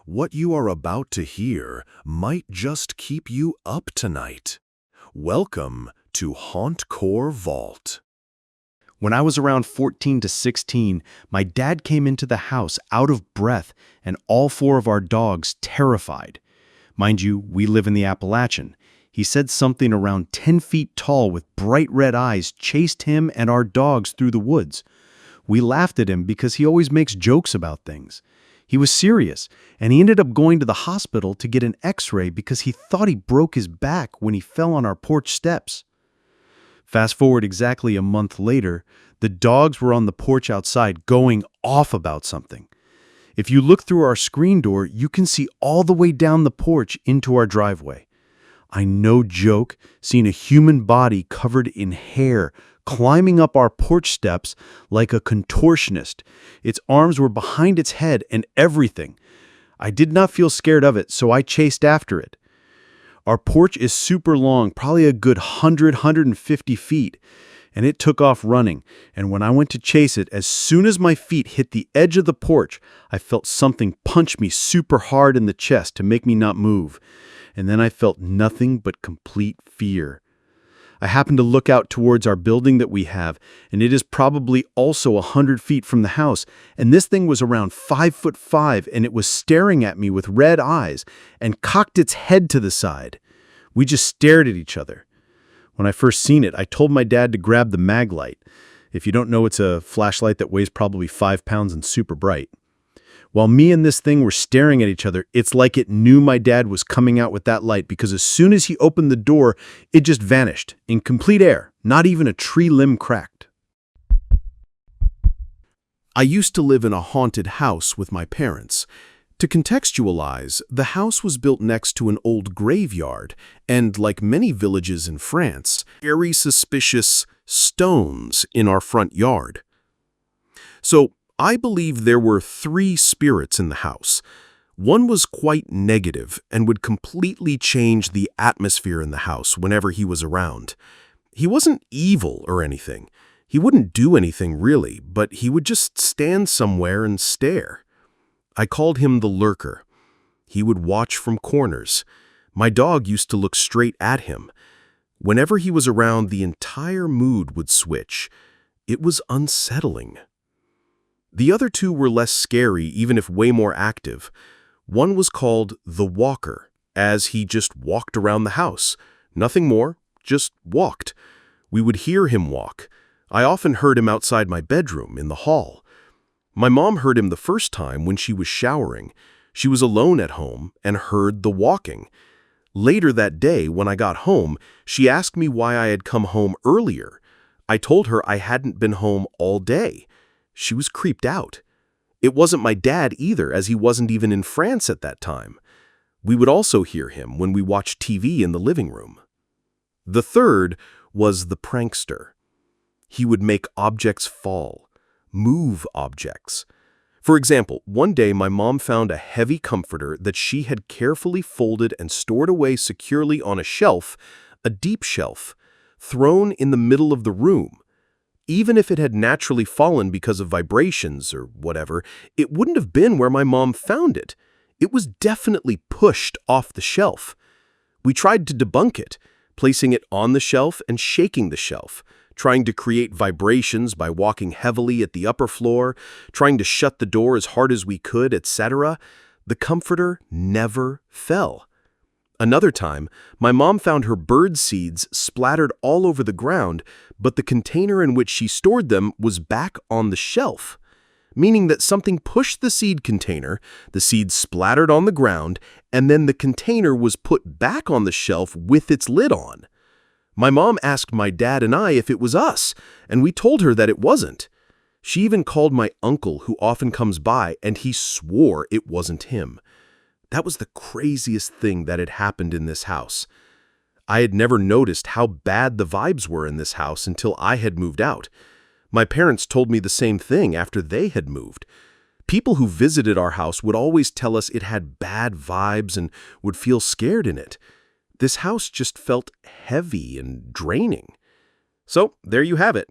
What you are about to hear might just keep you up tonight. Welcome to Hauntcore Vault. When I was around 14 to 16, my dad came into the house out of breath and all four of our dogs terrified. Mind you, we live in the Appalachian. He said something around 10 feet tall with bright red eyes chased him and our dogs through the woods. We laughed at him because he always makes jokes about things. He was serious, and he ended up going to the hospital to get an x-ray because he thought he broke his back when he fell on our porch steps. Fast forward exactly a month later, the dogs were on the porch outside going off about something. If you look through our screen door, you can see all the way down the porch into our driveway. I no joke seen a human body covered in hair climbing up our porch steps like a contortionist. Its arms were behind its head and everything. I did not feel scared of it, so I chased after it. Our porch is super long, probably a good 150 feet, and it took off running. And when I went to chase it, as soon as my feet hit the edge of the porch, I felt something punch me super hard in the chest to make me not move. And then I felt nothing but complete fear. I happened to look out towards our building that we have, and it is probably also 100 feet from the house, and this thing was around 5'5", and it was staring at me with red eyes and cocked its head to the side. We just stared at each other. When I first seen it, I told my dad to grab the mag light. If you don't know, it's a flashlight that weighs probably 5 pounds and super bright. While me and this thing were staring at each other, it's like it knew my dad was coming out with that light because as soon as he opened the door, it just vanished in complete air, not even a tree limb cracked. I used to live in a haunted house with my parents. To contextualize, the house was built next to an old graveyard and, like many villages in France, very suspicious stones in our front yard. So, I believe there were 3 spirits in the house. One was quite negative and would completely change the atmosphere in the house whenever he was around. He wasn't evil or anything. He wouldn't do anything really, but he would just stand somewhere and stare. I called him the lurker. He would watch from corners. My dog used to look straight at him. Whenever he was around, the entire mood would switch. It was unsettling. The other 2 were less scary, even if way more active. One was called the Walker, as he just walked around the house. Nothing more, just walked. We would hear him walk. I often heard him outside my bedroom, in the hall. My mom heard him the first time when she was showering. She was alone at home and heard the walking. Later that day, when I got home, she asked me why I had come home earlier. I told her I hadn't been home all day. She was creeped out. It wasn't my dad either, as he wasn't even in France at that time. We would also hear him when we watched TV in the living room. The third was the prankster. He would make objects fall, move objects. For example, one day my mom found a heavy comforter that she had carefully folded and stored away securely on a shelf, a deep shelf, thrown in the middle of the room. Even if it had naturally fallen because of vibrations or whatever, it wouldn't have been where my mom found it. It was definitely pushed off the shelf. We tried to debunk it, placing it on the shelf and shaking the shelf, trying to create vibrations by walking heavily at the upper floor, trying to shut the door as hard as we could, etc. The comforter never fell. Another time, my mom found her bird seeds splattered all over the ground, but the container in which she stored them was back on the shelf, meaning that something pushed the seed container, the seeds splattered on the ground, and then the container was put back on the shelf with its lid on. My mom asked my dad and I if it was us, and we told her that it wasn't. She even called my uncle, who often comes by, and he swore it wasn't him. That was the craziest thing that had happened in this house. I had never noticed how bad the vibes were in this house until I had moved out. My parents told me the same thing after they had moved. People who visited our house would always tell us it had bad vibes and would feel scared in it. This house just felt heavy and draining. So there you have it.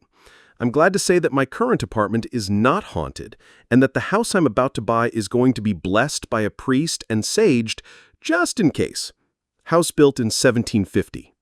I'm glad to say that my current apartment is not haunted, and that the house I'm about to buy is going to be blessed by a priest and saged just in case. House built in 1750.